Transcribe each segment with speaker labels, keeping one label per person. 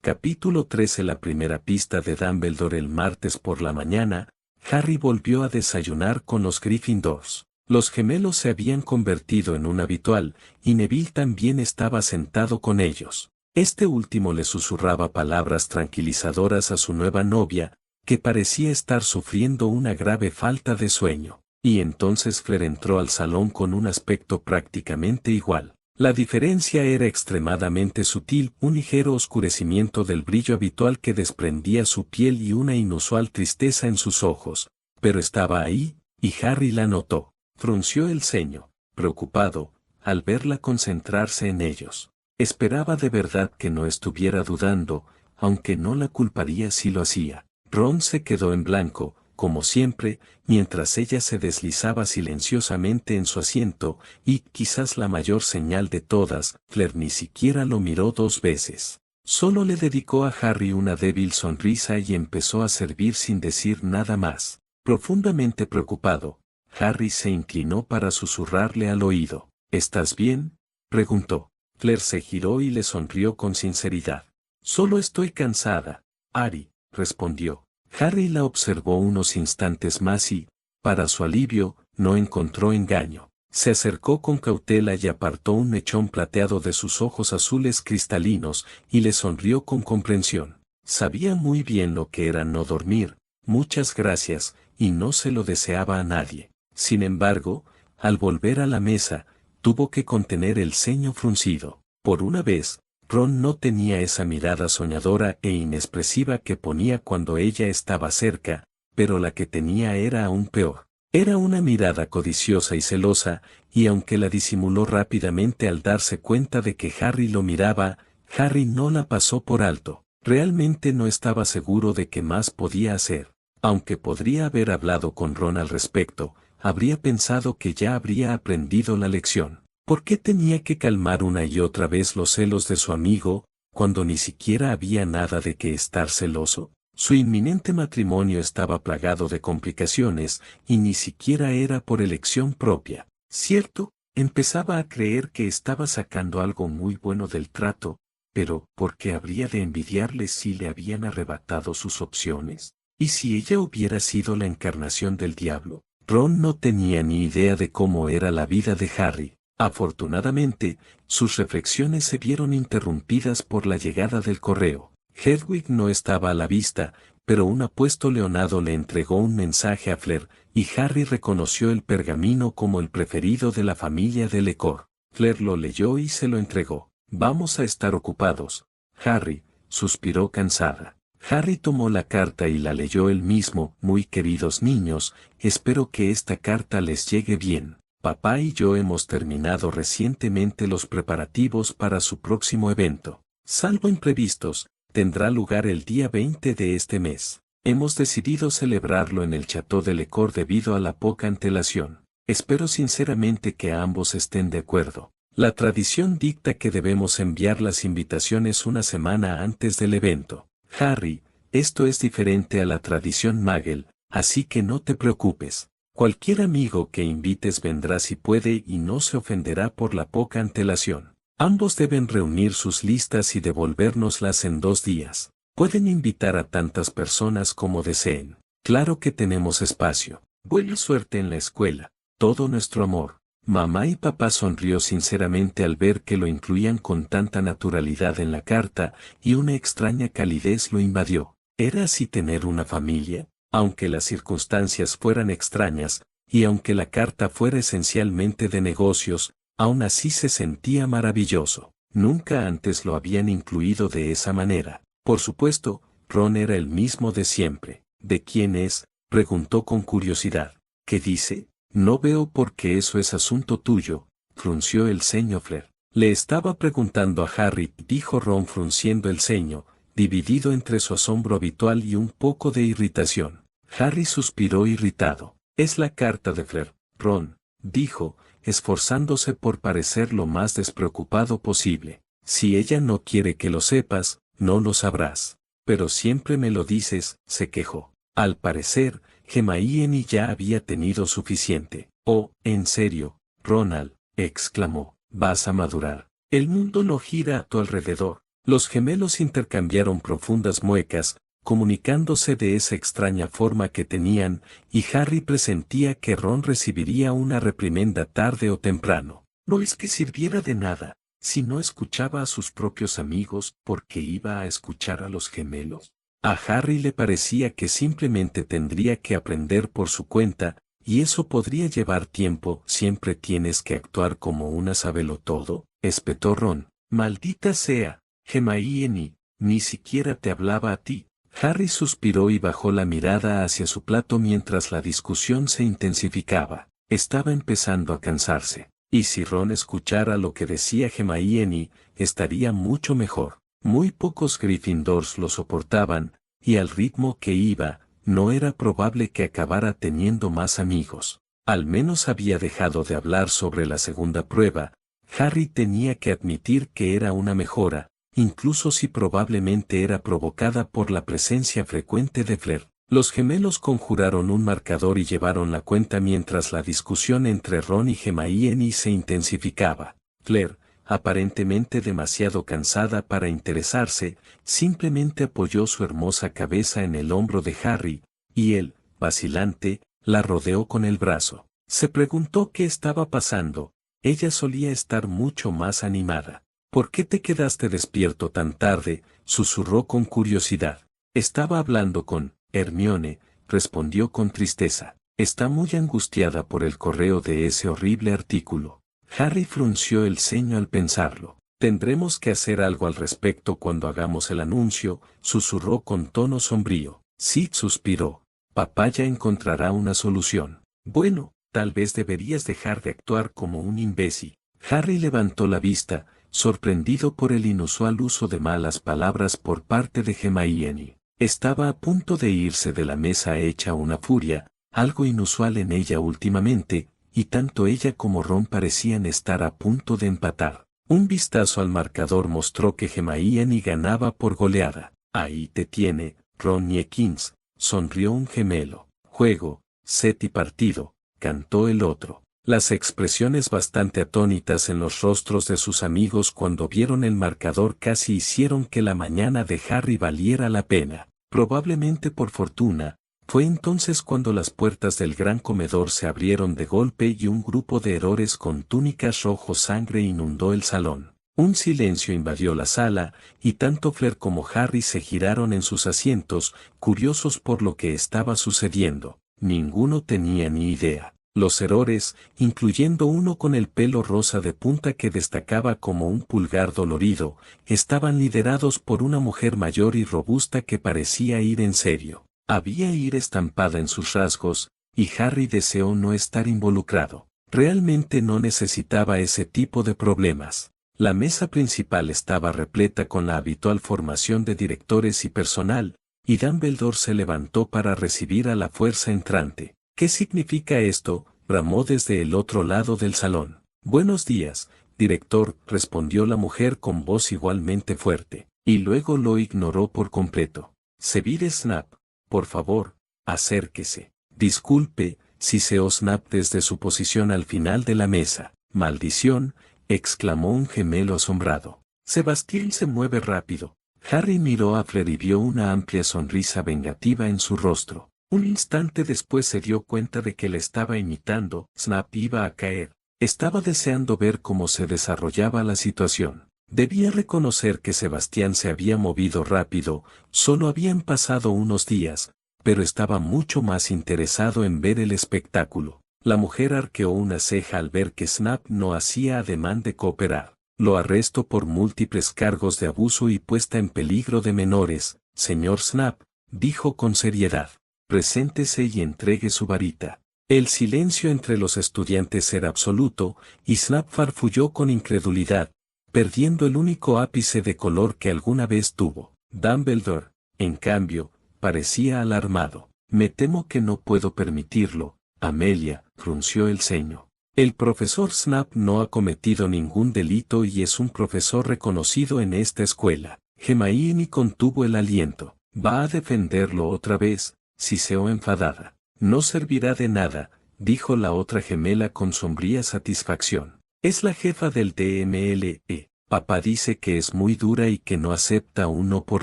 Speaker 1: Capítulo 13. La primera pista de Dumbledore. El martes por la mañana, Harry volvió a desayunar con los Gryffindors. Los gemelos se habían convertido en un habitual, y Neville también estaba sentado con ellos. Este último le susurraba palabras tranquilizadoras a su nueva novia, que parecía estar sufriendo una grave falta de sueño. Y entonces Fleur entró al salón con un aspecto prácticamente igual. La diferencia era extremadamente sutil, un ligero oscurecimiento del brillo habitual que desprendía su piel y una inusual tristeza en sus ojos, pero estaba ahí, y Harry la notó. Frunció el ceño, preocupado, al verla concentrarse en ellos. Esperaba de verdad que no estuviera dudando, aunque no la culparía si lo hacía. Ron se quedó en blanco, como siempre, mientras ella se deslizaba silenciosamente en su asiento, y, quizás la mayor señal de todas, Fleur ni siquiera lo miró 2 veces. Solo le dedicó a Harry una débil sonrisa y empezó a servir sin decir nada más. Profundamente preocupado, Harry se inclinó para susurrarle al oído. ¿Estás bien?, preguntó. Fleur se giró y le sonrió con sinceridad. Solo estoy cansada, Harry, respondió. Harry la observó unos instantes más y, para su alivio, no encontró engaño. Se acercó con cautela y apartó un mechón plateado de sus ojos azules cristalinos, y le sonrió con comprensión. Sabía muy bien lo que era no dormir, muchas gracias, y no se lo deseaba a nadie. Sin embargo, al volver a la mesa, tuvo que contener el ceño fruncido. Por una vez, Ron no tenía esa mirada soñadora e inexpresiva que ponía cuando ella estaba cerca, pero la que tenía era aún peor. Era una mirada codiciosa y celosa, y aunque la disimuló rápidamente al darse cuenta de que Harry lo miraba, Harry no la pasó por alto. Realmente no estaba seguro de qué más podía hacer. Aunque podría haber hablado con Ron al respecto, habría pensado que ya habría aprendido la lección. ¿Por qué tenía que calmar una y otra vez los celos de su amigo, cuando ni siquiera había nada de qué estar celoso? Su inminente matrimonio estaba plagado de complicaciones, y ni siquiera era por elección propia. ¿Cierto? Empezaba a creer que estaba sacando algo muy bueno del trato, pero ¿por qué habría de envidiarle si le habían arrebatado sus opciones? ¿Y si ella hubiera sido la encarnación del diablo? Ron no tenía ni idea de cómo era la vida de Harry. Afortunadamente, sus reflexiones se vieron interrumpidas por la llegada del correo. Hedwig no estaba a la vista, pero un apuesto leonado le entregó un mensaje a Fleur, y Harry reconoció el pergamino como el preferido de la familia de Lecor. Fleur lo leyó y se lo entregó. «Vamos a estar ocupados, Harry», suspiró cansada. Harry tomó la carta y la leyó él mismo. «Muy queridos niños, espero que esta carta les llegue bien. Papá y yo hemos terminado recientemente los preparativos para su próximo evento. Salvo imprevistos, tendrá lugar el día 20 de este mes. Hemos decidido celebrarlo en el Château de Lecor debido a la poca antelación. Espero sinceramente que ambos estén de acuerdo. La tradición dicta que debemos enviar las invitaciones una semana antes del evento. Harry, esto es diferente a la tradición Muggle, así que no te preocupes. Cualquier amigo que invites vendrá si puede y no se ofenderá por la poca antelación. Ambos deben reunir sus listas y devolvérnoslas en 2 días. Pueden invitar a tantas personas como deseen. Claro que tenemos espacio. Buena suerte en la escuela. Todo nuestro amor». Mamá y papá sonrió sinceramente al ver que lo incluían con tanta naturalidad en la carta, y una extraña calidez lo invadió. ¿Era así tener una familia? Aunque las circunstancias fueran extrañas, y aunque la carta fuera esencialmente de negocios, aún así se sentía maravilloso. Nunca antes lo habían incluido de esa manera. Por supuesto, Ron era el mismo de siempre. «¿De quién es?», preguntó con curiosidad. «¿Qué dice?». «No veo por qué eso es asunto tuyo», frunció el ceño Fleur. «Le estaba preguntando a Harry», dijo Ron frunciendo el ceño, dividido entre su asombro habitual y un poco de irritación. Harry suspiró irritado. «Es la carta de Fleur, Ron», dijo, esforzándose por parecer lo más despreocupado posible. «Si ella no quiere que lo sepas, no lo sabrás. Pero siempre me lo dices», se quejó. Al parecer, Hermione ya había tenido suficiente. «Oh, en serio, Ronald», exclamó, «vas a madurar. El mundo no gira a tu alrededor. Los gemelos intercambiaron profundas muecas, comunicándose de esa extraña forma que tenían, y Harry presentía que Ron recibiría una reprimenda tarde o temprano. No es que sirviera de nada, si no escuchaba a sus propios amigos, porque iba a escuchar a los gemelos. A Harry le parecía que simplemente tendría que aprender por su cuenta, y eso podría llevar tiempo. Siempre tienes que actuar como una sabelotodo, espetó Ron. Maldita sea, Hermione, ni siquiera te hablaba a ti. Harry suspiró y bajó la mirada hacia su plato mientras la discusión se intensificaba. Estaba empezando a cansarse, y si Ron escuchara lo que decía Hermione, estaría mucho mejor. Muy pocos Gryffindors lo soportaban, y al ritmo que iba, no era probable que acabara teniendo más amigos. Al menos había dejado de hablar sobre la segunda prueba. Harry tenía que admitir que era una mejora, incluso si probablemente era provocada por la presencia frecuente de Fleur. Los gemelos conjuraron un marcador y llevaron la cuenta mientras la discusión entre Ron y Hermione se intensificaba. Fleur, aparentemente demasiado cansada para interesarse, simplemente apoyó su hermosa cabeza en el hombro de Harry, y él, vacilante, la rodeó con el brazo. Se preguntó qué estaba pasando. Ella solía estar mucho más animada. ¿Por qué te quedaste despierto tan tarde?, susurró con curiosidad. Estaba hablando con Hermione, respondió con tristeza. Está muy angustiada por el correo de ese horrible artículo. Harry frunció el ceño al pensarlo. Tendremos que hacer algo al respecto cuando hagamos el anuncio, susurró con tono sombrío. Sid suspiró. Papá ya encontrará una solución. Bueno, tal vez deberías dejar de actuar como un imbécil. Harry levantó la vista, sorprendido por el inusual uso de malas palabras por parte de Hermione. Estaba a punto de irse de la mesa hecha una furia, algo inusual en ella últimamente, y tanto ella como Ron parecían estar a punto de empatar. Un vistazo al marcador mostró que Hermione ganaba por goleada. Ahí te tiene, Ron Jenkins, sonrió un gemelo. Juego, set y partido, cantó el otro. Las expresiones bastante atónitas en los rostros de sus amigos cuando vieron el marcador casi hicieron que la mañana de Harry valiera la pena. Probablemente por fortuna, fue entonces cuando las puertas del gran comedor se abrieron de golpe y un grupo de héroes con túnicas rojo sangre inundó el salón. Un silencio invadió la sala, y tanto Fleur como Harry se giraron en sus asientos, curiosos por lo que estaba sucediendo. Ninguno tenía ni idea. Los héroes, incluyendo uno con el pelo rosa de punta que destacaba como un pulgar dolorido, estaban liderados por una mujer mayor y robusta que parecía ir en serio. Había ira estampada en sus rasgos, y Harry deseó no estar involucrado. Realmente no necesitaba ese tipo de problemas. La mesa principal estaba repleta con la habitual formación de directores y personal, y Dumbledore se levantó para recibir a la fuerza entrante. ¿Qué significa esto?, bramó desde el otro lado del salón. Buenos días, director, respondió la mujer con voz igualmente fuerte, y luego lo ignoró por completo. Severus Snape, por favor, acérquese. Disculpe, siseó Snape desde su posición al final de la mesa. Maldición, exclamó un gemelo asombrado. Sebastián se mueve rápido. Harry miró a Fleur y vio una amplia sonrisa vengativa en su rostro. Un instante después se dio cuenta de que le estaba imitando. Snape iba a caer. Estaba deseando ver cómo se desarrollaba la situación. Debía reconocer que Sebastián se había movido rápido, solo habían pasado unos días, pero estaba mucho más interesado en ver el espectáculo. La mujer arqueó una ceja al ver que Snape no hacía ademán de cooperar. Lo arrestó por múltiples cargos de abuso y puesta en peligro de menores, señor Snape, dijo con seriedad. Preséntese y entregue su varita. El silencio entre los estudiantes era absoluto, y Snape farfulló con incredulidad, perdiendo el único ápice de color que alguna vez tuvo. Dumbledore, en cambio, parecía alarmado. Me temo que no puedo permitirlo, Amelia, frunció el ceño. El profesor Snape no ha cometido ningún delito y es un profesor reconocido en esta escuela. Hermione contuvo el aliento. ¿Va a defenderlo otra vez?, siseó enfadada. No servirá de nada, dijo la otra gemela con sombría satisfacción. Es la jefa del DMLE. Papá dice que es muy dura y que no acepta un no por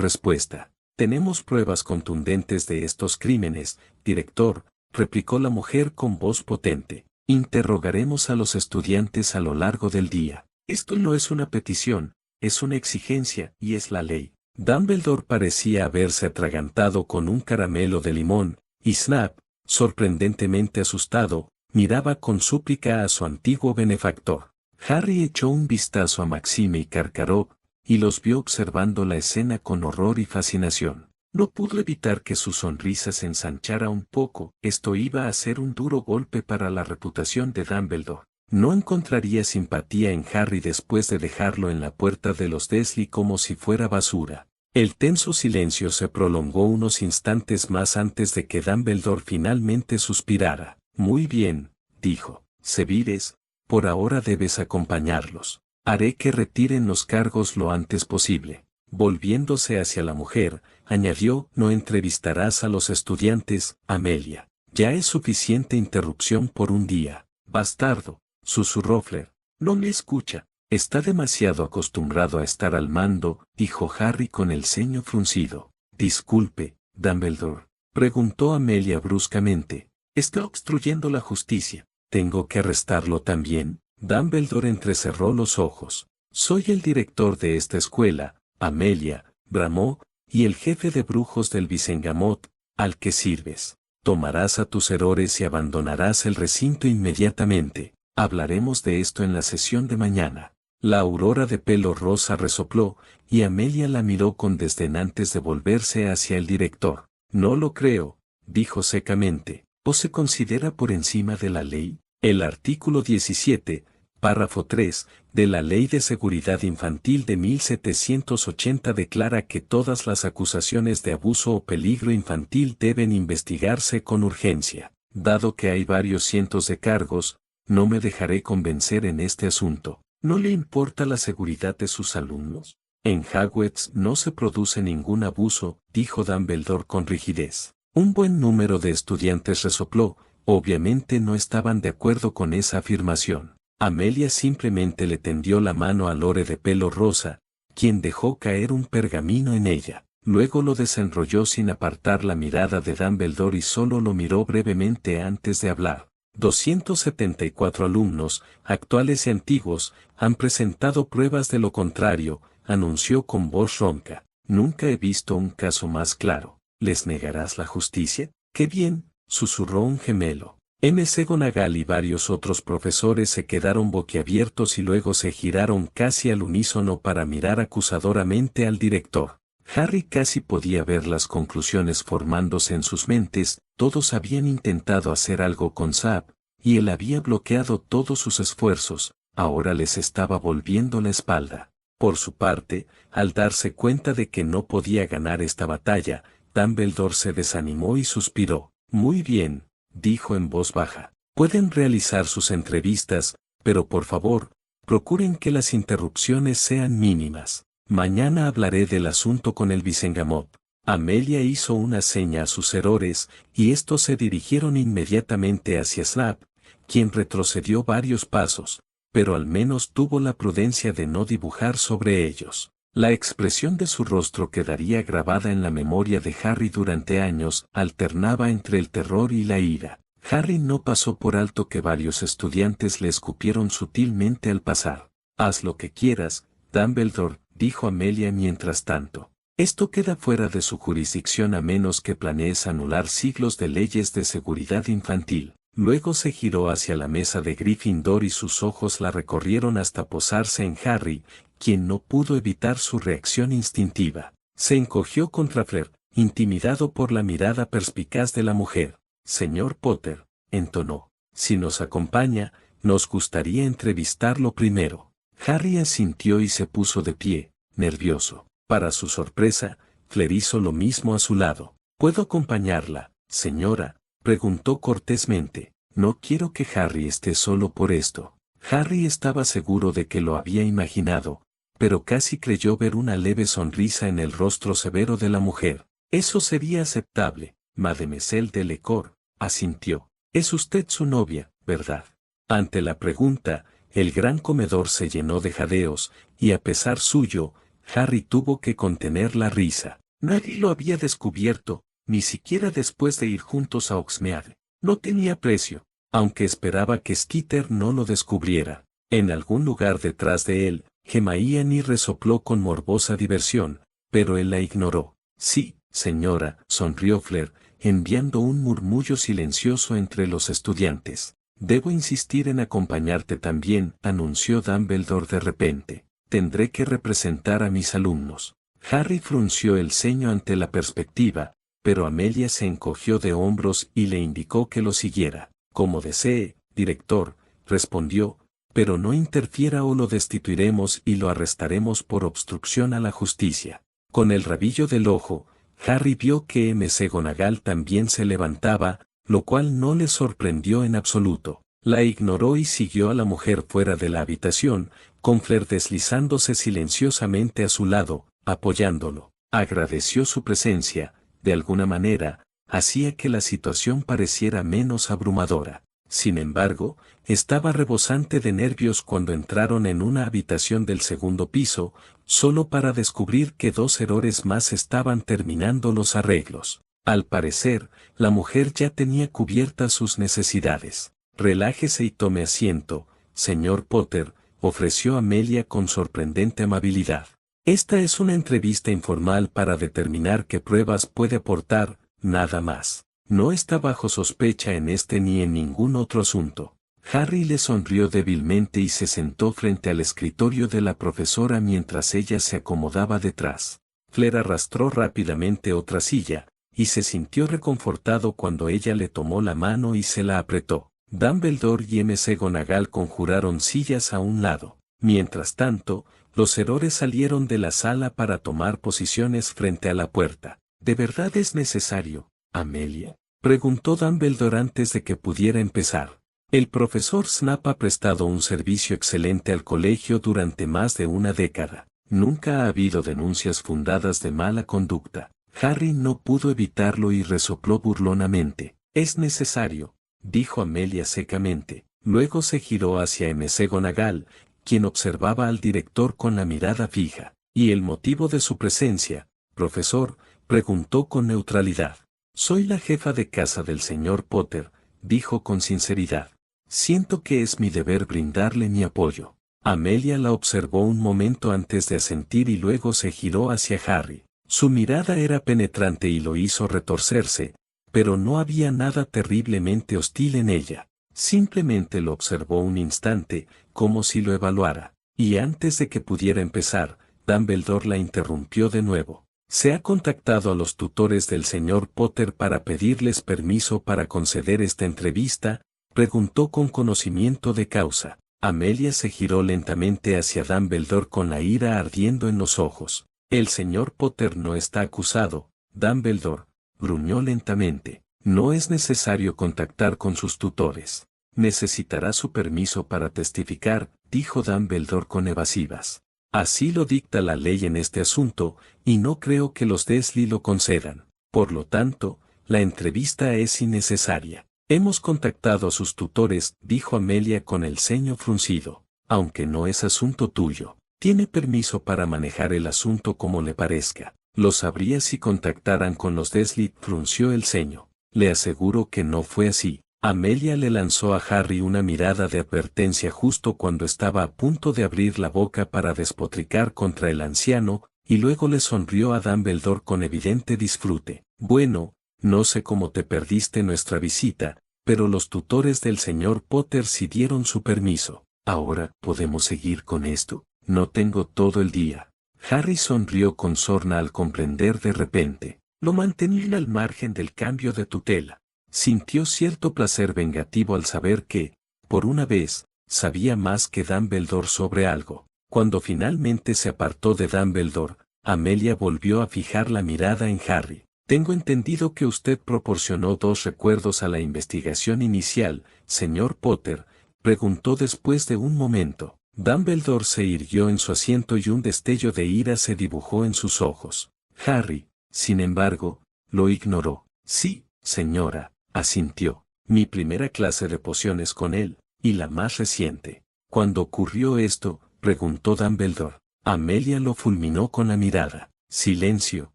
Speaker 1: respuesta. Tenemos pruebas contundentes de estos crímenes, director, replicó la mujer con voz potente. Interrogaremos a los estudiantes a lo largo del día. Esto no es una petición, es una exigencia y es la ley. Dumbledore parecía haberse atragantado con un caramelo de limón, y Snap, sorprendentemente asustado, miraba con súplica a su antiguo benefactor. Harry echó un vistazo a Maxime y Karkaroff, y los vio observando la escena con horror y fascinación. No pudo evitar que su sonrisa se ensanchara un poco. Esto iba a ser un duro golpe para la reputación de Dumbledore. No encontraría simpatía en Harry después de dejarlo en la puerta de los Dursley como si fuera basura. El tenso silencio se prolongó unos instantes más antes de que Dumbledore finalmente suspirara. Muy bien, dijo. Sevires, por ahora debes acompañarlos. Haré que retiren los cargos lo antes posible. Volviéndose hacia la mujer, añadió, no entrevistarás a los estudiantes, Amelia. Ya es suficiente interrupción por un día. Bastardo, susurró Fleur. No me escucha. Está demasiado acostumbrado a estar al mando, dijo Harry con el ceño fruncido. Disculpe, Dumbledore, preguntó Amelia bruscamente. Está obstruyendo la justicia. ¿Tengo que arrestarlo también? Dumbledore entrecerró los ojos. Soy el director de esta escuela, Amelia, bramó, y el jefe de brujos del Visengamot, al que sirves. Tomarás a tus errores y abandonarás el recinto inmediatamente. Hablaremos de esto en la sesión de mañana. La aurora de pelo rosa resopló, y Amelia la miró con desdén antes de volverse hacia el director. No lo creo, dijo secamente. ¿O se considera por encima de la ley? El artículo 17, párrafo 3, de la Ley de Seguridad Infantil de 1780 declara que todas las acusaciones de abuso o peligro infantil deben investigarse con urgencia. Dado que hay varios cientos de cargos, no me dejaré convencer en este asunto. ¿No le importa la seguridad de sus alumnos? En Hogwarts no se produce ningún abuso, dijo Dumbledore con rigidez. Un buen número de estudiantes resopló, obviamente no estaban de acuerdo con esa afirmación. Amelia simplemente le tendió la mano a Lore de pelo rosa, quien dejó caer un pergamino en ella. Luego lo desenrolló sin apartar la mirada de Dumbledore y solo lo miró brevemente antes de hablar. 274 alumnos, actuales y antiguos, han presentado pruebas de lo contrario, anunció con voz ronca. Nunca he visto un caso más claro. ¿Les negarás la justicia? ¡Qué bien!, susurró un gemelo. McGonagall y varios otros profesores se quedaron boquiabiertos y luego se giraron casi al unísono para mirar acusadoramente al director. Harry casi podía ver las conclusiones formándose en sus mentes. Todos habían intentado hacer algo con Sap, y él había bloqueado todos sus esfuerzos. Ahora les estaba volviendo la espalda. Por su parte, al darse cuenta de que no podía ganar esta batalla, Dumbledore se desanimó y suspiró. Muy bien, dijo en voz baja. Pueden realizar sus entrevistas, pero por favor, procuren que las interrupciones sean mínimas. Mañana hablaré del asunto con el Visengamot. Amelia hizo una seña a sus errores, y estos se dirigieron inmediatamente hacia Snap, quien retrocedió varios pasos, pero al menos tuvo la prudencia de no dibujar sobre ellos. La expresión de su rostro quedaría grabada en la memoria de Harry durante años, alternaba entre el terror y la ira. Harry no pasó por alto que varios estudiantes le escupieron sutilmente al pasar. Haz lo que quieras, Dumbledore, dijo Amelia mientras tanto. Esto queda fuera de su jurisdicción a menos que planees anular siglos de leyes de seguridad infantil. Luego se giró hacia la mesa de Gryffindor y sus ojos la recorrieron hasta posarse en Harry, quien no pudo evitar su reacción instintiva. Se encogió contra Fleur, intimidado por la mirada perspicaz de la mujer. Señor Potter, entonó, si nos acompaña, nos gustaría entrevistarlo primero. Harry asintió y se puso de pie, nervioso. Para su sorpresa, Fleur hizo lo mismo a su lado. ¿Puedo acompañarla, señora?, preguntó cortésmente. No quiero que Harry esté solo por esto. Harry estaba seguro de que lo había imaginado, pero casi creyó ver una leve sonrisa en el rostro severo de la mujer. Eso sería aceptable, Mademoiselle Delacour, asintió. Es usted su novia, ¿verdad? Ante la pregunta, el gran comedor se llenó de jadeos, y a pesar suyo, Harry tuvo que contener la risa. Nadie lo había descubierto, ni siquiera después de ir juntos a Hogsmeade. No tenía precio, aunque esperaba que Skeeter no lo descubriera. En algún lugar detrás de él, Hermione resopló con morbosa diversión, pero él la ignoró. Sí, señora, sonrió Fleur, enviando un murmullo silencioso entre los estudiantes. Debo insistir en acompañarte también, anunció Dumbledore de repente. Tendré que representar a mis alumnos. Harry frunció el ceño ante la perspectiva, pero Amelia se encogió de hombros y le indicó que lo siguiera. Como desee, director, respondió, pero no interfiera o lo destituiremos y lo arrestaremos por obstrucción a la justicia. Con el rabillo del ojo, Harry vio que McGonagall también se levantaba, lo cual no le sorprendió en absoluto. La ignoró y siguió a la mujer fuera de la habitación, con Fleur deslizándose silenciosamente a su lado, apoyándolo. Agradeció su presencia, de alguna manera, hacía que la situación pareciera menos abrumadora. Sin embargo, estaba rebosante de nervios cuando entraron en una habitación del segundo piso, solo para descubrir que 2 errores más estaban terminando los arreglos. Al parecer, la mujer ya tenía cubiertas sus necesidades. Relájese y tome asiento, señor Potter, ofreció Amelia con sorprendente amabilidad. Esta es una entrevista informal para determinar qué pruebas puede aportar, nada más. No está bajo sospecha en este ni en ningún otro asunto. Harry le sonrió débilmente y se sentó frente al escritorio de la profesora mientras ella se acomodaba detrás. Fleur arrastró rápidamente otra silla, y se sintió reconfortado cuando ella le tomó la mano y se la apretó. Dumbledore y McGonagall conjuraron sillas a un lado. Mientras tanto, los errores salieron de la sala para tomar posiciones frente a la puerta. ¿De verdad es necesario, Amelia?, preguntó Dumbledore antes de que pudiera empezar. El profesor Snap ha prestado un servicio excelente al colegio durante más de una década. Nunca ha habido denuncias fundadas de mala conducta. Harry no pudo evitarlo y resopló burlonamente. Es necesario, dijo Amelia secamente. Luego se giró hacia McGonagall, quien observaba al director con la mirada fija. ¿Y el motivo de su presencia, profesor?, preguntó con neutralidad. Soy la jefa de casa del señor Potter, dijo con sinceridad. Siento que es mi deber brindarle mi apoyo. Amelia la observó un momento antes de asentir y luego se giró hacia Harry. Su mirada era penetrante y lo hizo retorcerse, pero no había nada terriblemente hostil en ella. Simplemente lo observó un instante, como si lo evaluara. Y antes de que pudiera empezar, Dumbledore la interrumpió de nuevo. ¿Se ha contactado a los tutores del señor Potter para pedirles permiso para conceder esta entrevista?, preguntó con conocimiento de causa. Amelia se giró lentamente hacia Dumbledore con la ira ardiendo en los ojos. El señor Potter no está acusado, Dumbledore, gruñó lentamente. No es necesario contactar con sus tutores. Necesitará su permiso para testificar, dijo Dumbledore con evasivas. Así lo dicta la ley en este asunto, y no creo que los Dursley lo concedan. Por lo tanto, la entrevista es innecesaria. Hemos contactado a sus tutores, dijo Amelia con el ceño fruncido. Aunque no es asunto tuyo. Tiene permiso para manejar el asunto como le parezca. Lo sabría si contactaran con los Dursley, frunció el ceño. Le aseguro que no fue así. Amelia le lanzó a Harry una mirada de advertencia justo cuando estaba a punto de abrir la boca para despotricar contra el anciano, y luego le sonrió a Dumbledore con evidente disfrute. Bueno, no sé cómo te perdiste nuestra visita, pero los tutores del señor Potter sí dieron su permiso. Ahora, ¿podemos seguir con esto? No tengo todo el día. Harry sonrió con sorna al comprender de repente. Lo mantenían al margen del cambio de tutela. Sintió cierto placer vengativo al saber que, por una vez, sabía más que Dumbledore sobre algo. Cuando finalmente se apartó de Dumbledore, Amelia volvió a fijar la mirada en Harry. Tengo entendido que usted proporcionó 2 recuerdos a la investigación inicial, señor Potter, preguntó después de un momento. Dumbledore se irguió en su asiento y un destello de ira se dibujó en sus ojos. Harry, sin embargo, lo ignoró. Sí, señora, asintió. Mi primera clase de pociones con él, y la más reciente. Cuando ocurrió esto, preguntó Dumbledore. Amelia lo fulminó con la mirada. Silencio,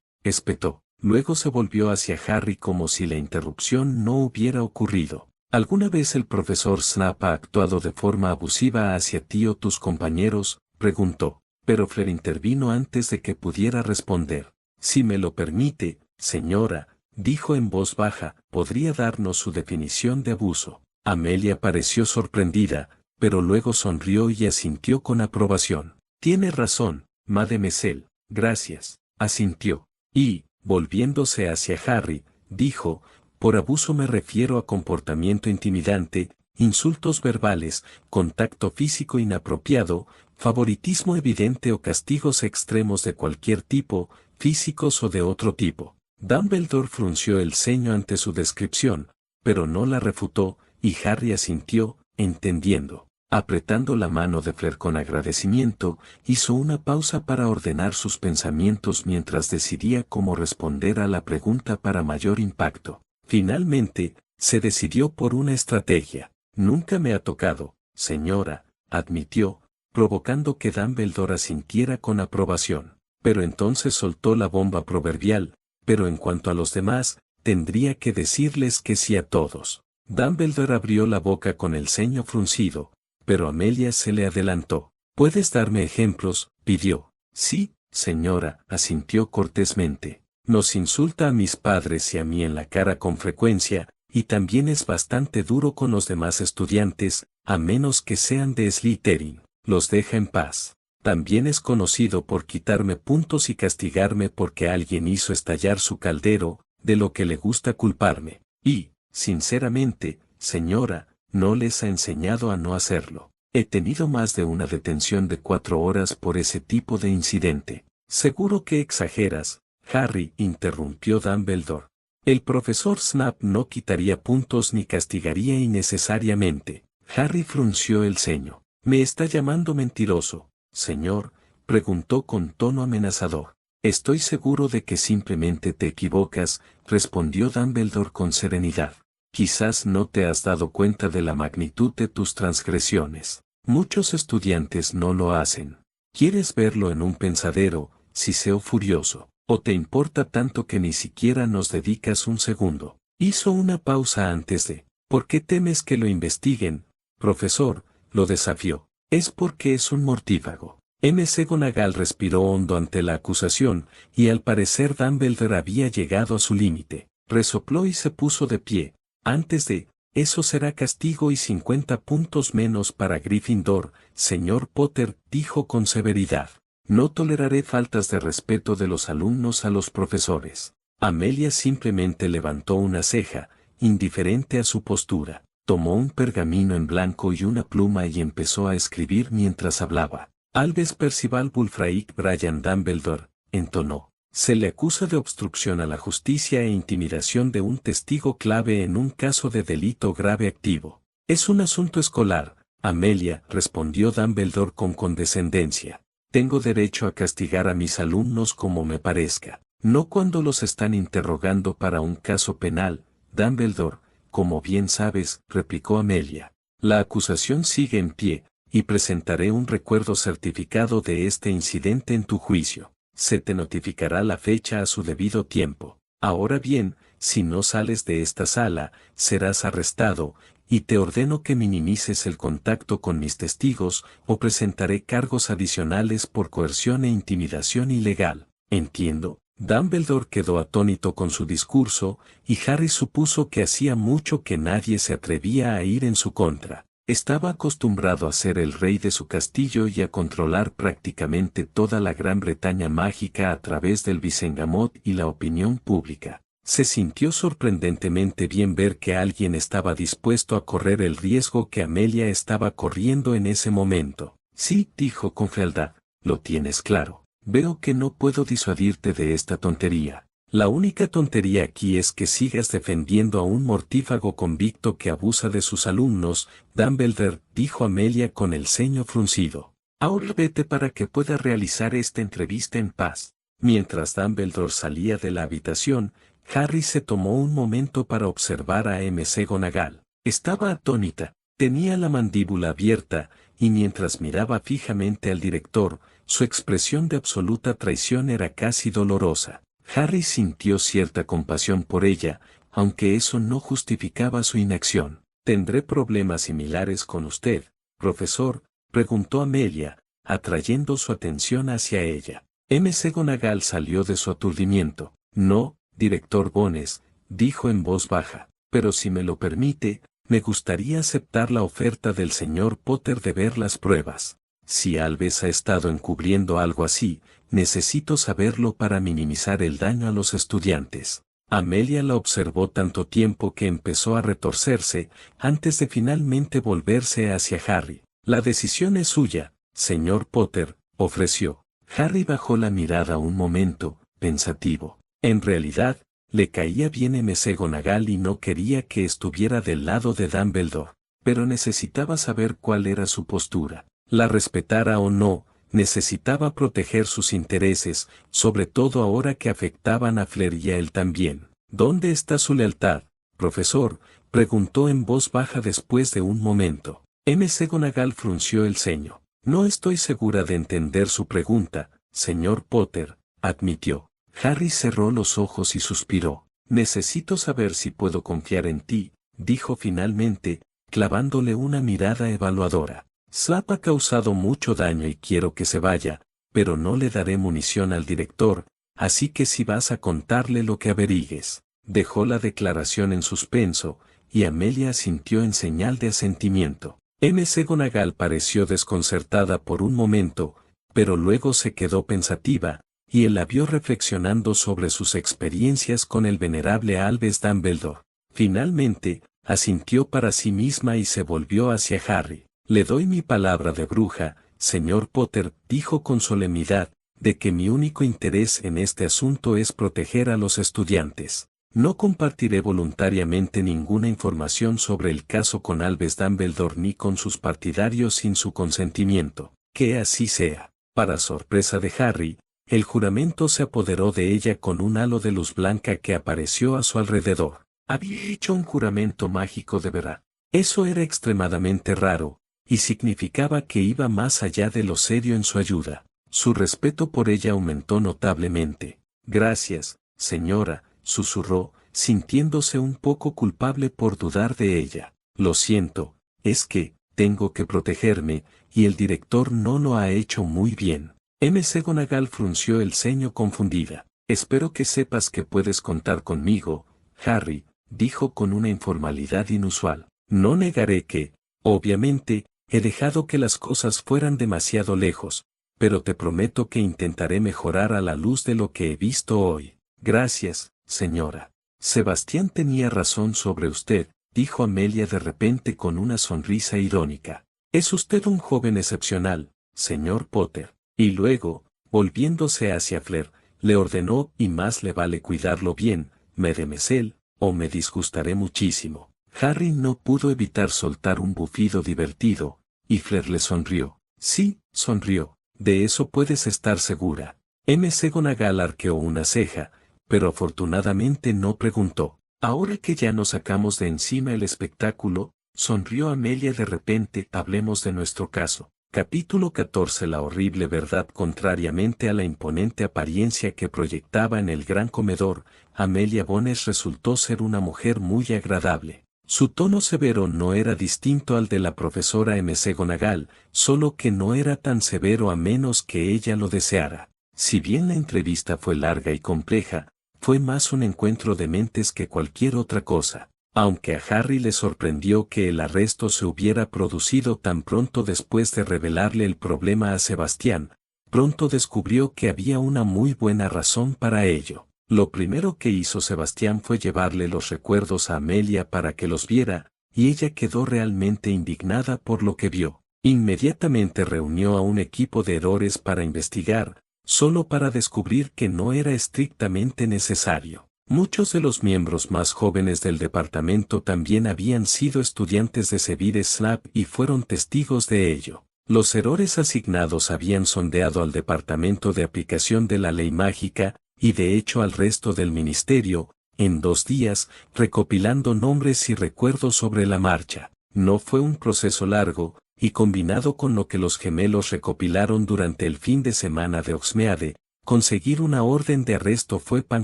Speaker 1: espetó. Luego se volvió hacia Harry como si la interrupción no hubiera ocurrido. ¿Alguna vez el profesor Snape ha actuado de forma abusiva hacia ti o tus compañeros?, preguntó. Pero Fleur intervino antes de que pudiera responder. Si me lo permite, señora, dijo en voz baja, ¿podría darnos su definición de abuso? Amelia pareció sorprendida, pero luego sonrió y asintió con aprobación. Tiene razón, mademoiselle, gracias, asintió. Y, volviéndose hacia Harry, dijo, por abuso me refiero a comportamiento intimidante, insultos verbales, contacto físico inapropiado, favoritismo evidente o castigos extremos de cualquier tipo, físicos o de otro tipo. Dumbledore frunció el ceño ante su descripción, pero no la refutó, y Harry asintió, entendiendo. Apretando la mano de Fleur con agradecimiento, hizo una pausa para ordenar sus pensamientos mientras decidía cómo responder a la pregunta para mayor impacto. Finalmente, se decidió por una estrategia. Nunca me ha tocado, señora, admitió, provocando que Dumbledore asintiera con aprobación. Pero entonces soltó la bomba proverbial, pero en cuanto a los demás, tendría que decirles que sí a todos. Dumbledore abrió la boca con el ceño fruncido, pero Amelia se le adelantó. ¿Puedes darme ejemplos?, pidió. Sí, señora, asintió cortésmente. Nos insulta a mis padres y a mí en la cara con frecuencia, y también es bastante duro con los demás estudiantes, a menos que sean de Slytherin. Los deja en paz. También es conocido por quitarme puntos y castigarme porque alguien hizo estallar su caldero, de lo que le gusta culparme. Y, sinceramente, señora, no les ha enseñado a no hacerlo. He tenido más de una detención de 4 horas por ese tipo de incidente. Seguro que exageras, Harry, interrumpió Dumbledore. El profesor Snape no quitaría puntos ni castigaría innecesariamente. Harry frunció el ceño. ¿Me está llamando mentiroso, señor?, preguntó con tono amenazador. Estoy seguro de que simplemente te equivocas, respondió Dumbledore con serenidad. Quizás no te has dado cuenta de la magnitud de tus transgresiones. Muchos estudiantes no lo hacen. ¿Quieres verlo en un pensadero, Siseo furioso? ¿O te importa tanto que ni siquiera nos dedicas un segundo? Hizo una pausa antes de. ¿Por qué temes que lo investiguen, profesor?, lo desafió. Es porque es un mortífago. McGonagall respiró hondo ante la acusación, y al parecer Dumbledore había llegado a su límite. Resopló y se puso de pie. Antes de, eso será castigo y 50 puntos menos para Gryffindor, señor Potter, dijo con severidad. No toleraré faltas de respeto de los alumnos a los profesores. Amelia simplemente levantó una ceja, indiferente a su postura. Tomó un pergamino en blanco y una pluma y empezó a escribir mientras hablaba. Albus Percival Wulfric Brian Dumbledore, entonó. Se le acusa de obstrucción a la justicia e intimidación de un testigo clave en un caso de delito grave activo. Es un asunto escolar, Amelia, respondió Dumbledore con condescendencia. Tengo derecho a castigar a mis alumnos como me parezca, no cuando los están interrogando para un caso penal, Dumbledore. Como bien sabes, replicó Amelia. La acusación sigue en pie, y presentaré un recuerdo certificado de este incidente en tu juicio. Se te notificará la fecha a su debido tiempo. Ahora bien, si no sales de esta sala, serás arrestado, y te ordeno que minimices el contacto con mis testigos, o presentaré cargos adicionales por coerción e intimidación ilegal. Entiendo. Dumbledore quedó atónito con su discurso, y Harry supuso que hacía mucho que nadie se atrevía a ir en su contra. Estaba acostumbrado a ser el rey de su castillo y a controlar prácticamente toda la Gran Bretaña mágica a través del Visengamot y la opinión pública. Se sintió sorprendentemente bien ver que alguien estaba dispuesto a correr el riesgo que Amelia estaba corriendo en ese momento. Sí, dijo con frialdad, lo tienes claro. Veo que no puedo disuadirte de esta tontería. La única tontería aquí es que sigas defendiendo a un mortífago convicto que abusa de sus alumnos, Dumbledore, dijo Amelia con el ceño fruncido. Ahora vete para que pueda realizar esta entrevista en paz. Mientras Dumbledore salía de la habitación, Harry se tomó un momento para observar a McGonagall. Estaba atónita. Tenía la mandíbula abierta, y mientras miraba fijamente al director, su expresión de absoluta traición era casi dolorosa. Harry sintió cierta compasión por ella, aunque eso no justificaba su inacción. ¿Tendré problemas similares con usted, profesor?, preguntó Amelia, atrayendo su atención hacia ella. McGonagall salió de su aturdimiento. No, director Bones, dijo en voz baja, pero si me lo permite, me gustaría aceptar la oferta del señor Potter de ver las pruebas. Si Albus ha estado encubriendo algo así, necesito saberlo para minimizar el daño a los estudiantes. Amelia la observó tanto tiempo que empezó a retorcerse, antes de finalmente volverse hacia Harry. La decisión es suya, señor Potter, ofreció. Harry bajó la mirada un momento, pensativo. En realidad, le caía bien McGonagall y no quería que estuviera del lado de Dumbledore, pero necesitaba saber cuál era su postura. La respetara o no, necesitaba proteger sus intereses, sobre todo ahora que afectaban a Fleur y a él también. ¿Dónde está su lealtad, profesor?, preguntó en voz baja después de un momento. McGonagall frunció el ceño. No estoy segura de entender su pregunta, señor Potter, admitió. Harry cerró los ojos y suspiró. Necesito saber si puedo confiar en ti, dijo finalmente, clavándole una mirada evaluadora. Slap ha causado mucho daño y quiero que se vaya, pero no le daré munición al director, así que si vas a contarle lo que averigues. Dejó la declaración en suspenso, y Amelia asintió en señal de asentimiento. McGonagall pareció desconcertada por un momento, pero luego se quedó pensativa, y él la vio reflexionando sobre sus experiencias con el venerable Albus Dumbledore. Finalmente, asintió para sí misma y se volvió hacia Harry. Le doy mi palabra de bruja, señor Potter, dijo con solemnidad, de que mi único interés en este asunto es proteger a los estudiantes. No compartiré voluntariamente ninguna información sobre el caso con Albus Dumbledore ni con sus partidarios sin su consentimiento. Que así sea. Para sorpresa de Harry, el juramento se apoderó de ella con un halo de luz blanca que apareció a su alrededor. Había hecho un juramento mágico de verdad. Eso era extremadamente raro, y significaba que iba más allá de lo serio en su ayuda. Su respeto por ella aumentó notablemente. Gracias, señora, susurró, sintiéndose un poco culpable por dudar de ella. Lo siento, es que, tengo que protegerme, y el director no lo ha hecho muy bien. McGonagall frunció el ceño confundida. Espero que sepas que puedes contar conmigo, Harry, dijo con una informalidad inusual. No negaré que, obviamente, he dejado que las cosas fueran demasiado lejos, pero te prometo que intentaré mejorar a la luz de lo que he visto hoy. Gracias, señora. Sebastián tenía razón sobre usted, dijo Amelia de repente con una sonrisa irónica. Es usted un joven excepcional, señor Potter. Y luego, volviéndose hacia Fleur, le ordenó, y más le vale cuidarlo bien, mademoiselle, o me disgustaré muchísimo. Harry no pudo evitar soltar un bufido divertido, y Fleur le sonrió. Sí, sonrió, de eso puedes estar segura. McGonagall arqueó una ceja, pero afortunadamente no preguntó. Ahora que ya nos sacamos de encima el espectáculo, sonrió Amelia de repente, hablemos de nuestro caso. Capítulo 14. La horrible verdad. Contrariamente a la imponente apariencia que proyectaba en el gran comedor, Amelia Bones resultó ser una mujer muy agradable. Su tono severo no era distinto al de la profesora McGonagall, solo que no era tan severo a menos que ella lo deseara. Si bien la entrevista fue larga y compleja, fue más un encuentro de mentes que cualquier otra cosa. Aunque a Harry le sorprendió que el arresto se hubiera producido tan pronto después de revelarle el problema a Sebastián, pronto descubrió que había una muy buena razón para ello. Lo primero que hizo Sebastián fue llevarle los recuerdos a Amelia para que los viera, y ella quedó realmente indignada por lo que vio. Inmediatamente reunió a un equipo de errores para investigar, solo para descubrir que no era estrictamente necesario. Muchos de los miembros más jóvenes del departamento también habían sido estudiantes de Severus Snape y fueron testigos de ello. Los errores asignados habían sondeado al departamento de aplicación de la ley mágica, y de hecho al resto del ministerio, en 2 días, recopilando nombres y recuerdos sobre la marcha. No fue un proceso largo, y combinado con lo que los gemelos recopilaron durante el fin de semana de Oxmeade, conseguir una orden de arresto fue pan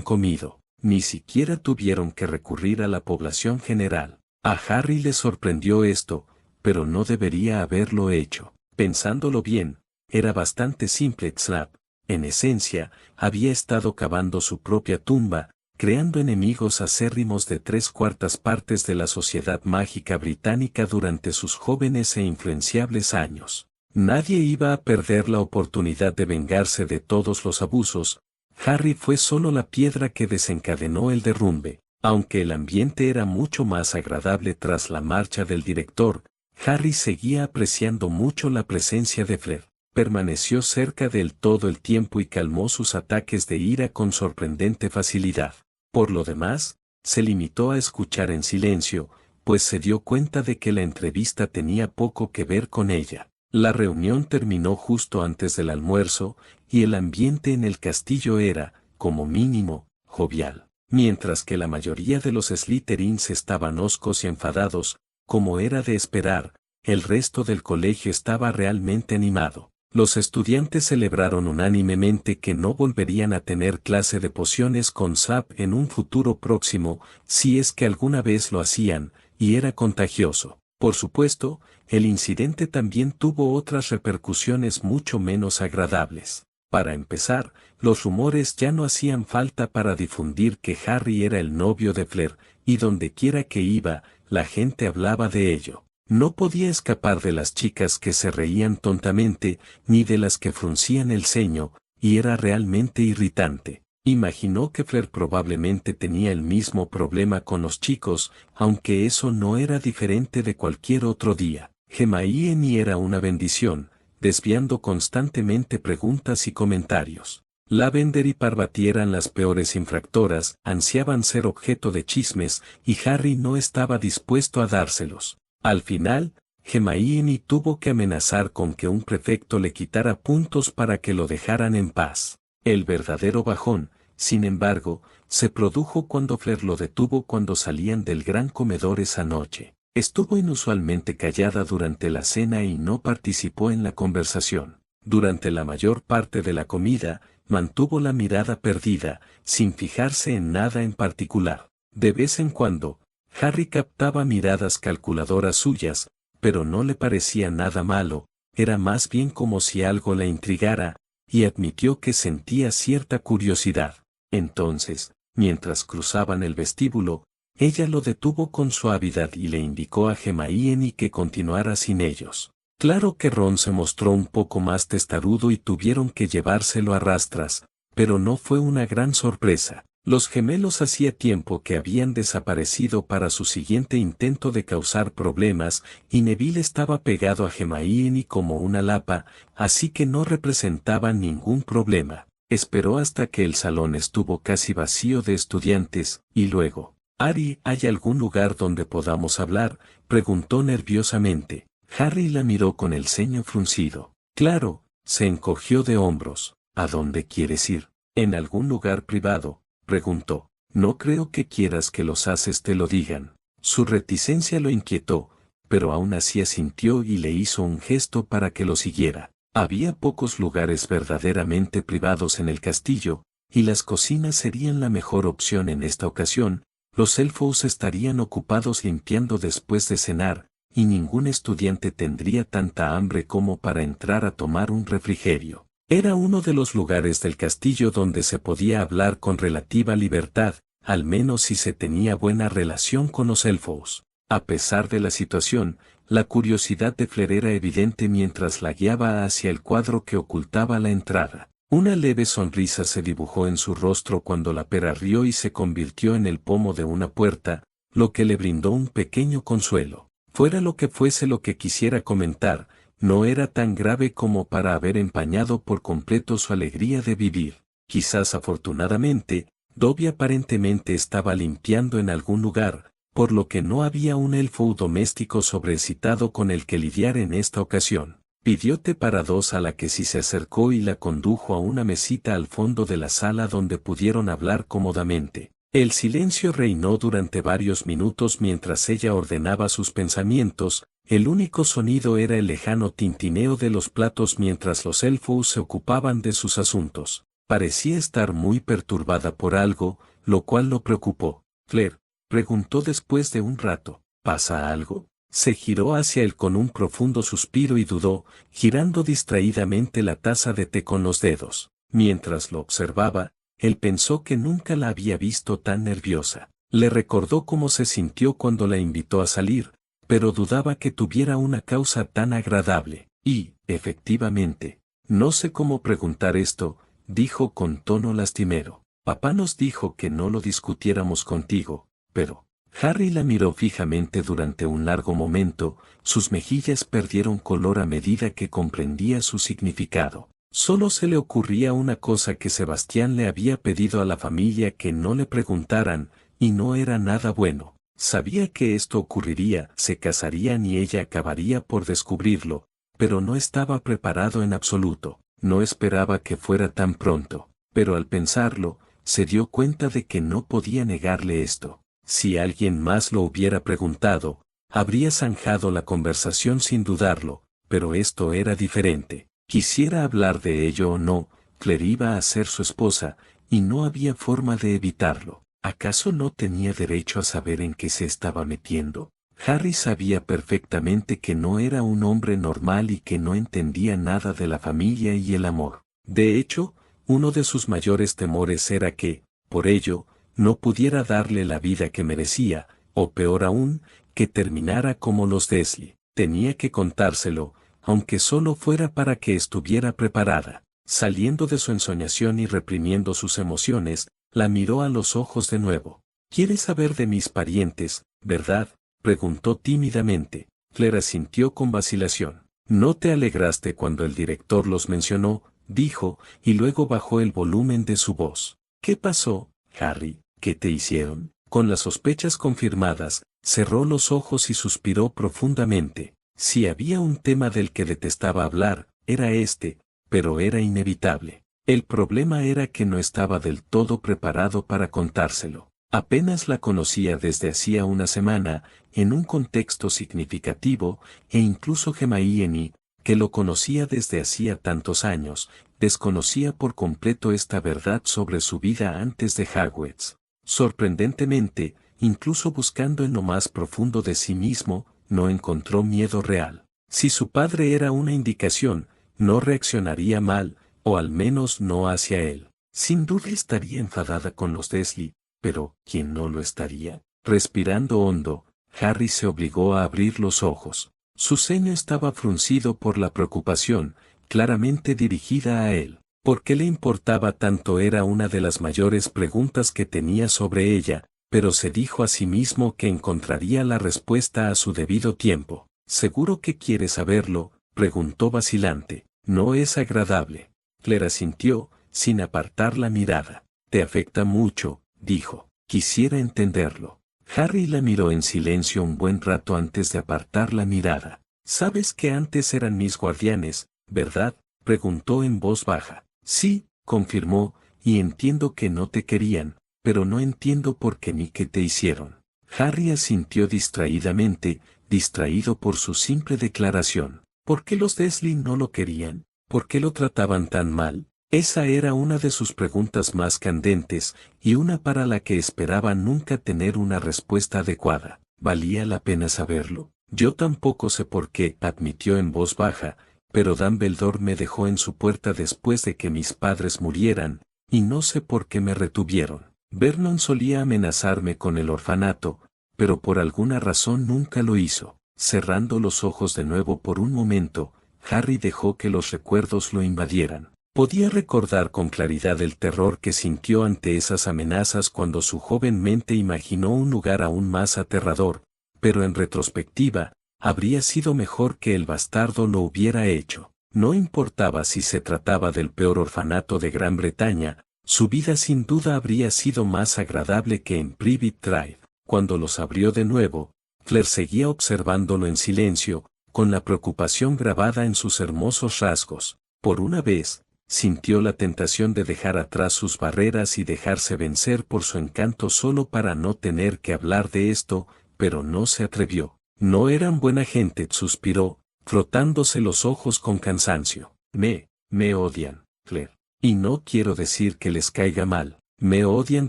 Speaker 1: comido. Ni siquiera tuvieron que recurrir a la población general. A Harry le sorprendió esto, pero no debería haberlo hecho. Pensándolo bien, era bastante simple. Snap, en esencia, había estado cavando su propia tumba, creando enemigos acérrimos de 3/4 partes de la sociedad mágica británica durante sus jóvenes e influenciables años. Nadie iba a perder la oportunidad de vengarse de todos los abusos. Harry fue solo la piedra que desencadenó el derrumbe. Aunque el ambiente era mucho más agradable tras la marcha del director, Harry seguía apreciando mucho la presencia de Flair. Permaneció cerca de él todo el tiempo y calmó sus ataques de ira con sorprendente facilidad. Por lo demás, se limitó a escuchar en silencio, pues se dio cuenta de que la entrevista tenía poco que ver con ella. La reunión terminó justo antes del almuerzo, y el ambiente en el castillo era, como mínimo, jovial. Mientras que la mayoría de los Slytherins estaban hoscos y enfadados, como era de esperar, el resto del colegio estaba realmente animado. Los estudiantes celebraron unánimemente que no volverían a tener clase de pociones con Sap en un futuro próximo, si es que alguna vez lo hacían, y era contagioso. Por supuesto, el incidente también tuvo otras repercusiones mucho menos agradables. Para empezar, los rumores ya no hacían falta para difundir que Harry era el novio de Flair, y dondequiera que iba, la gente hablaba de ello. No podía escapar de las chicas que se reían tontamente, ni de las que fruncían el ceño, y era realmente irritante. Imaginó que Flair probablemente tenía el mismo problema con los chicos, aunque eso no era diferente de cualquier otro día. Hermione era una bendición, desviando constantemente preguntas y comentarios. Lavender y Parvati eran las peores infractoras, ansiaban ser objeto de chismes, y Harry no estaba dispuesto a dárselos. Al final, Hermione tuvo que amenazar con que un prefecto le quitara puntos para que lo dejaran en paz. El verdadero bajón, sin embargo, se produjo cuando Flair lo detuvo cuando salían del gran comedor esa noche. Estuvo inusualmente callada durante la cena y no participó en la conversación. Durante la mayor parte de la comida, mantuvo la mirada perdida, sin fijarse en nada en particular. De vez en cuando, Harry captaba miradas calculadoras suyas, pero no le parecía nada malo, era más bien como si algo la intrigara, y admitió que sentía cierta curiosidad. Entonces, mientras cruzaban el vestíbulo, ella lo detuvo con suavidad y le indicó a Hermione que continuara sin ellos. Claro que Ron se mostró un poco más testarudo y tuvieron que llevárselo a rastras, pero no fue una gran sorpresa. Los gemelos hacía tiempo que habían desaparecido para su siguiente intento de causar problemas, y Neville estaba pegado a Hermione como una lapa, así que no representaba ningún problema. Esperó hasta que el salón estuvo casi vacío de estudiantes, y luego, «Harry, ¿hay algún lugar donde podamos hablar?», preguntó nerviosamente. Harry la miró con el ceño fruncido. «Claro», se encogió de hombros. «¿A dónde quieres ir? ¿En algún lugar privado?», preguntó. «No creo que quieras que los haces te lo digan». Su reticencia lo inquietó, pero aún así asintió y le hizo un gesto para que lo siguiera. Había pocos lugares verdaderamente privados en el castillo, y las cocinas serían la mejor opción en esta ocasión. Los elfos estarían ocupados limpiando después de cenar, y ningún estudiante tendría tanta hambre como para entrar a tomar un refrigerio. Era uno de los lugares del castillo donde se podía hablar con relativa libertad, al menos si se tenía buena relación con los elfos. A pesar de la situación, la curiosidad de Flair era evidente mientras la guiaba hacia el cuadro que ocultaba la entrada. Una leve sonrisa se dibujó en su rostro cuando la pera rió y se convirtió en el pomo de una puerta, lo que le brindó un pequeño consuelo. Fuera lo que fuese lo que quisiera comentar, no era tan grave como para haber empañado por completo su alegría de vivir. Quizás afortunadamente, Dobby aparentemente estaba limpiando en algún lugar, por lo que no había un elfo doméstico sobreexcitado con el que lidiar en esta ocasión. Pidió té para dos, a la que sí se acercó y la condujo a una mesita al fondo de la sala donde pudieron hablar cómodamente. El silencio reinó durante varios minutos mientras ella ordenaba sus pensamientos. El único sonido era el lejano tintineo de los platos mientras los elfos se ocupaban de sus asuntos. Parecía estar muy perturbada por algo, lo cual lo preocupó. Claire, preguntó después de un rato, ¿pasa algo? Se giró hacia él con un profundo suspiro y dudó, girando distraídamente la taza de té con los dedos. Mientras lo observaba, él pensó que nunca la había visto tan nerviosa. Le recordó cómo se sintió cuando la invitó a salir, pero dudaba que tuviera una causa tan agradable. Y, efectivamente, no sé cómo preguntar esto, dijo con tono lastimero. Papá nos dijo que no lo discutiéramos contigo, pero... Harry la miró fijamente durante un largo momento, sus mejillas perdieron color a medida que comprendía su significado. Solo se le ocurría una cosa que Sebastián le había pedido a la familia que no le preguntaran, y no era nada bueno. Sabía que esto ocurriría, se casarían y ella acabaría por descubrirlo, pero no estaba preparado en absoluto, no esperaba que fuera tan pronto, pero al pensarlo, se dio cuenta de que no podía negarle esto. Si alguien más lo hubiera preguntado, habría zanjado la conversación sin dudarlo, pero esto era diferente. Quisiera hablar de ello o no, Claire iba a ser su esposa, y no había forma de evitarlo. ¿Acaso no tenía derecho a saber en qué se estaba metiendo? Harry sabía perfectamente que no era un hombre normal y que no entendía nada de la familia y el amor. De hecho, uno de sus mayores temores era que, por ello, no pudiera darle la vida que merecía, o peor aún, que terminara como los Dursley. Tenía que contárselo, aunque solo fuera para que estuviera preparada. Saliendo de su ensoñación y reprimiendo sus emociones, la miró a los ojos de nuevo. ¿Quieres saber de mis parientes, verdad?, preguntó tímidamente. Claire asintió con vacilación. No te alegraste cuando el director los mencionó, dijo, y luego bajó el volumen de su voz. ¿Qué pasó, Harry? ¿Qué te hicieron? Con las sospechas confirmadas, cerró los ojos y suspiró profundamente. Si había un tema del que detestaba hablar, era este, pero era inevitable. El problema era que no estaba del todo preparado para contárselo. Apenas la conocía desde hacía una semana, en un contexto significativo, e incluso Hermione, que lo conocía desde hacía tantos años, desconocía por completo esta verdad sobre su vida antes de Hogwarts. Sorprendentemente, incluso buscando en lo más profundo de sí mismo, no encontró miedo real. Si su padre era una indicación, no reaccionaría mal, o al menos no hacia él. Sin duda estaría enfadada con los Dursley, pero ¿quién no lo estaría? Respirando hondo, Harry se obligó a abrir los ojos. Su ceño estaba fruncido por la preocupación, claramente dirigida a él. ¿Por qué le importaba tanto? Era una de las mayores preguntas que tenía sobre ella, pero se dijo a sí mismo que encontraría la respuesta a su debido tiempo. ¿Seguro que quiere saberlo?, preguntó vacilante. No es agradable. Claire asintió, sin apartar la mirada. Te afecta mucho, dijo. Quisiera entenderlo. Harry la miró en silencio un buen rato antes de apartar la mirada. ¿Sabes que antes eran mis guardianes, verdad?, preguntó en voz baja. Sí, confirmó, y entiendo que no te querían, pero no entiendo por qué ni qué te hicieron. Harry asintió distraídamente, distraído por su simple declaración. ¿Por qué los Dursley no lo querían? ¿Por qué lo trataban tan mal? Esa era una de sus preguntas más candentes, y una para la que esperaba nunca tener una respuesta adecuada. ¿Valía la pena saberlo? Yo tampoco sé por qué, admitió en voz baja, pero Dumbledore me dejó en su puerta después de que mis padres murieran, y no sé por qué me retuvieron. Vernon solía amenazarme con el orfanato, pero por alguna razón nunca lo hizo. Cerrando los ojos de nuevo por un momento, Harry dejó que los recuerdos lo invadieran. Podía recordar con claridad el terror que sintió ante esas amenazas cuando su joven mente imaginó un lugar aún más aterrador, pero en retrospectiva, habría sido mejor que el bastardo lo hubiera hecho. No importaba si se trataba del peor orfanato de Gran Bretaña, su vida sin duda habría sido más agradable que en Privet Drive. Cuando los abrió de nuevo, Claire seguía observándolo en silencio, con la preocupación grabada en sus hermosos rasgos. Por una vez, Sintió la tentación de dejar atrás sus barreras y dejarse vencer por su encanto solo para no tener que hablar de esto, pero no se atrevió. No eran buena gente, suspiró, frotándose los ojos con cansancio. Me odian, Claire. Y no quiero decir que les caiga mal, me odian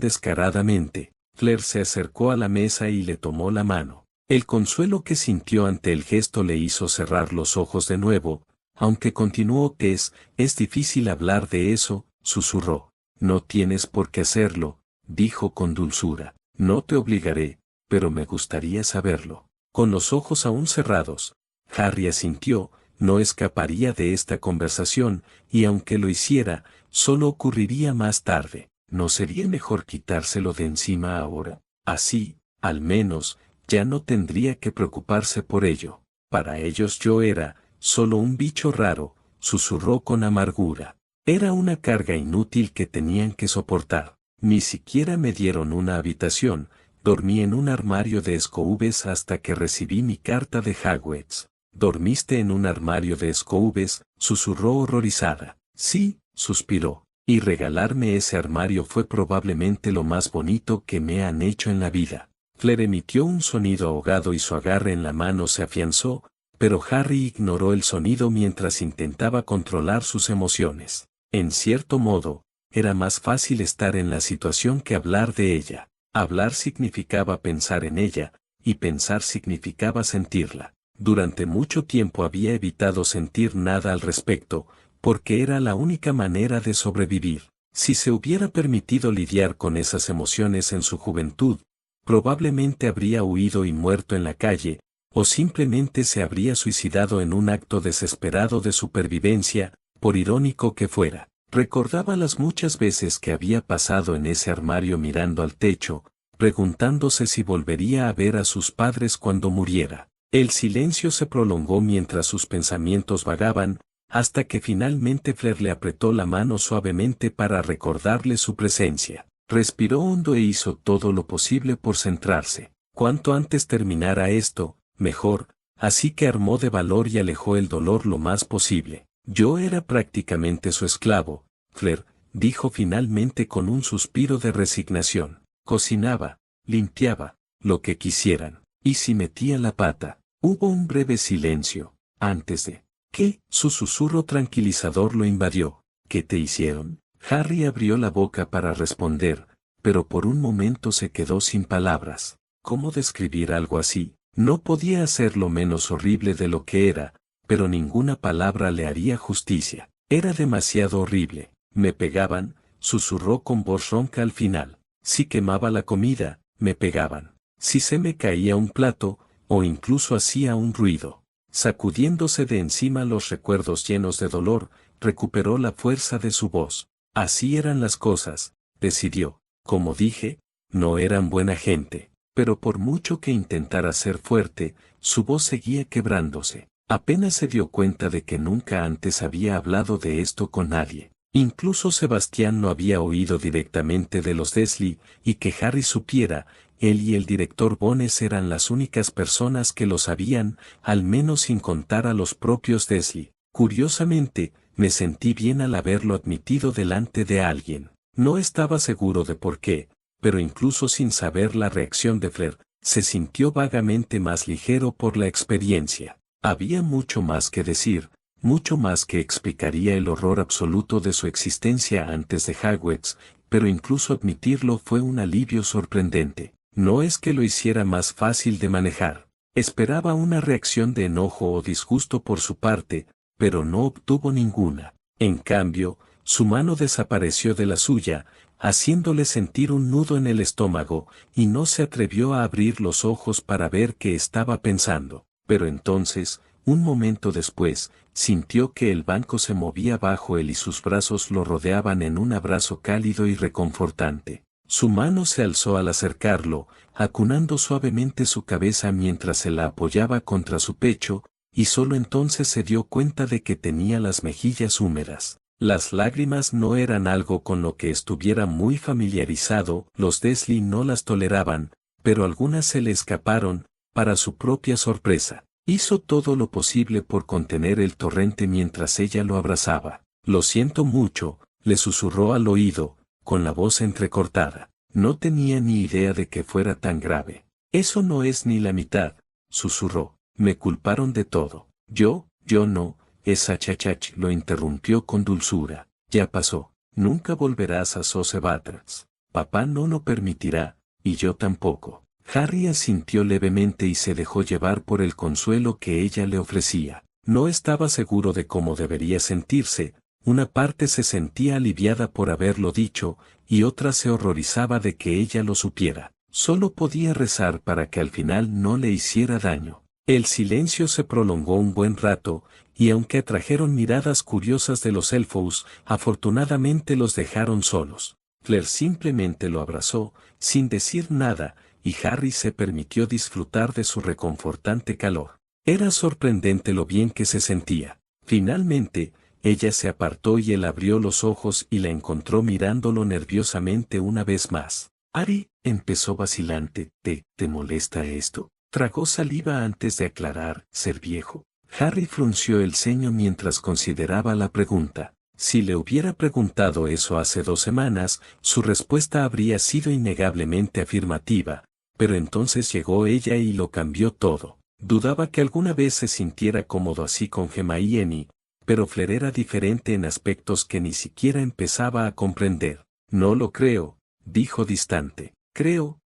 Speaker 1: descaradamente. Claire se acercó a la mesa y le tomó la mano. El consuelo que sintió ante el gesto le hizo cerrar los ojos de nuevo, aunque continuó. Es difícil hablar de eso, susurró. No tienes por qué hacerlo, dijo con dulzura. No te obligaré, pero me gustaría saberlo. Con los ojos aún cerrados, Harry asintió. No escaparía de esta conversación, y aunque lo hiciera, solo ocurriría más tarde. ¿No sería mejor quitárselo de encima ahora? Así, al menos, ya no tendría que preocuparse por ello. Para ellos yo era solo un bicho raro, susurró con amargura. Era una carga inútil que tenían que soportar. Ni siquiera me dieron una habitación, dormí en un armario de escoubes hasta que recibí mi carta de Hogwarts. ¿Dormiste en un armario de escoubes?, susurró horrorizada. Sí, suspiró. Y regalarme ese armario fue probablemente lo más bonito que me han hecho en la vida. Claire emitió un sonido ahogado y su agarre en la mano se afianzó, pero Harry ignoró el sonido mientras intentaba controlar sus emociones. En cierto modo, era más fácil estar en la situación que hablar de ella. Hablar significaba pensar en ella, y pensar significaba sentirla. Durante mucho tiempo había evitado sentir nada al respecto, porque era la única manera de sobrevivir. Si se hubiera permitido lidiar con esas emociones en su juventud, probablemente habría huido y muerto en la calle, o simplemente se habría suicidado en un acto desesperado de supervivencia, por irónico que fuera. Recordaba las muchas veces que había pasado en ese armario mirando al techo, preguntándose si volvería a ver a sus padres cuando muriera. El silencio se prolongó mientras sus pensamientos vagaban, hasta que finalmente Fleur le apretó la mano suavemente para recordarle su presencia. Respiró hondo e hizo todo lo posible por centrarse. Cuanto antes terminara esto, mejor, así que armó de valor y alejó el dolor lo más posible. Yo era prácticamente su esclavo, Fleur, dijo finalmente con un suspiro de resignación. Cocinaba, limpiaba, lo que quisieran, y si metía la pata. Hubo un breve silencio, antes de ¿qué? Su susurro tranquilizador lo invadió. ¿Qué te hicieron? Harry abrió la boca para responder, pero por un momento se quedó sin palabras. ¿Cómo describir algo así? No podía hacerlo menos horrible de lo que era, pero ninguna palabra le haría justicia. Era demasiado horrible. Me pegaban, susurró con voz ronca al final. Si quemaba la comida, me pegaban. Si se me caía un plato, o incluso hacía un ruido. Sacudiéndose de encima los recuerdos llenos de dolor, recuperó la fuerza de su voz. Así eran las cosas, decidió. Como dije, no eran buena gente, pero por mucho que intentara ser fuerte, su voz seguía quebrándose. Apenas se dio cuenta de que nunca antes había hablado de esto con nadie. Incluso Sebastián no había oído directamente de los Dursley, y que Harry supiera, él y el director Bones eran las únicas personas que lo sabían, al menos sin contar a los propios Dursley. Curiosamente, me sentí bien al haberlo admitido delante de alguien. No estaba seguro de por qué, pero incluso sin saber la reacción de Fleur, se sintió vagamente más ligero por la experiencia. Había mucho más que decir, mucho más que explicaría el horror absoluto de su existencia antes de Hogwarts, pero incluso admitirlo fue un alivio sorprendente. No es que lo hiciera más fácil de manejar. Esperaba una reacción de enojo o disgusto por su parte, pero no obtuvo ninguna. En cambio, su mano desapareció de la suya, haciéndole sentir un nudo en el estómago, y no se atrevió a abrir los ojos para ver qué estaba pensando. Pero entonces, un momento después, sintió que el banco se movía bajo él y sus brazos lo rodeaban en un abrazo cálido y reconfortante. Su mano se alzó al acercarlo, acunando suavemente su cabeza mientras se la apoyaba contra su pecho, y solo entonces se dio cuenta de que tenía las mejillas húmedas. Las lágrimas no eran algo con lo que estuviera muy familiarizado, los Dursley no las toleraban, pero algunas se le escaparon, para su propia sorpresa. Hizo todo lo posible por contener el torrente mientras ella lo abrazaba. Lo siento mucho, le susurró al oído, con la voz entrecortada. No tenía ni idea de que fuera tan grave. Eso no es ni la mitad, susurró. Me culparon de todo. Yo no, esa chachach lo interrumpió con dulzura. Ya pasó. Nunca volverás a Sosebatras. Papá no lo permitirá, y yo tampoco. Harry asintió levemente y se dejó llevar por el consuelo que ella le ofrecía. No estaba seguro de cómo debería sentirse. Una parte se sentía aliviada por haberlo dicho, y otra se horrorizaba de que ella lo supiera. Solo podía rezar para que al final no le hiciera daño. El silencio se prolongó un buen rato, y aunque atrajeron miradas curiosas de los elfos, afortunadamente los dejaron solos. Fleur simplemente lo abrazó, sin decir nada, y Harry se permitió disfrutar de su reconfortante calor. Era sorprendente lo bien que se sentía. Finalmente, ella se apartó y él abrió los ojos y la encontró mirándolo nerviosamente una vez más. Harry, empezó vacilante, ¿te molesta esto? Tragó saliva antes de aclarar, ser viejo. Harry frunció el ceño mientras consideraba la pregunta. Si le hubiera preguntado eso hace 2 semanas, su respuesta habría sido innegablemente afirmativa, pero entonces llegó ella y lo cambió todo. Dudaba que alguna vez se sintiera cómodo así con Hermione, pero Fleur era diferente en aspectos que ni siquiera empezaba a comprender. No lo creo, dijo distante. Creo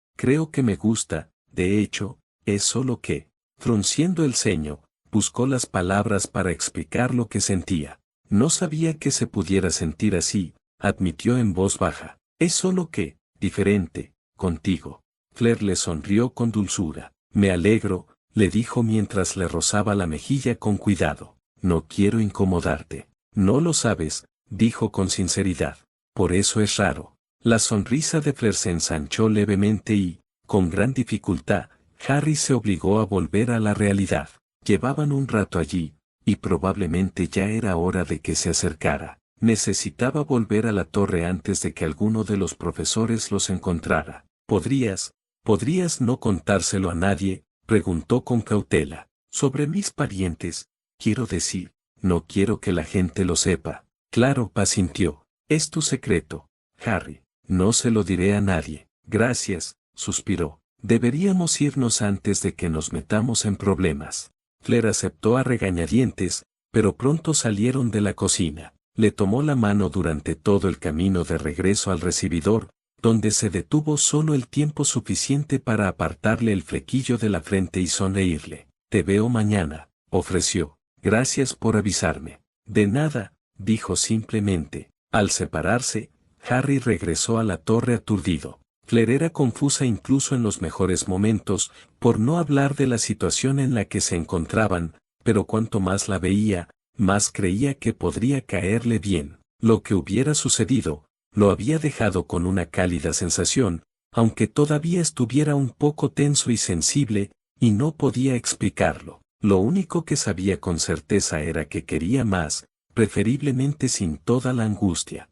Speaker 1: que me gusta, de hecho, es solo que, frunciendo el ceño, buscó las palabras para explicar lo que sentía. No sabía que se pudiera sentir así, admitió en voz baja. Es solo que, diferente, contigo. Fleur le sonrió con dulzura. Me alegro, le dijo mientras le rozaba la mejilla con cuidado. No quiero incomodarte. No lo sabes, dijo con sinceridad. Por eso es raro. La sonrisa de Fleur se ensanchó levemente y, con gran dificultad, Harry se obligó a volver a la realidad. Llevaban un rato allí, y probablemente ya era hora de que se acercara. Necesitaba volver a la torre antes de que alguno de los profesores los encontrara. ¿Podrías no contárselo a nadie? Preguntó con cautela. Sobre mis parientes, quiero decir, no quiero que la gente lo sepa. Claro, asintió. Es tu secreto, Harry. No se lo diré a nadie. Gracias, suspiró. Deberíamos irnos antes de que nos metamos en problemas. Fleur aceptó a regañadientes, pero pronto salieron de la cocina. Le tomó la mano durante todo el camino de regreso al recibidor, donde se detuvo solo el tiempo suficiente para apartarle el flequillo de la frente y sonreírle. Te veo mañana, ofreció. Gracias por avisarme. De nada, dijo simplemente. Al separarse, Harry regresó a la torre aturdido. Fleur era confusa incluso en los mejores momentos, por no hablar de la situación en la que se encontraban, pero cuanto más la veía, más creía que podría caerle bien. Lo que hubiera sucedido, lo había dejado con una cálida sensación, aunque todavía estuviera un poco tenso y sensible, y no podía explicarlo. Lo único que sabía con certeza era que quería más, preferiblemente sin toda la angustia.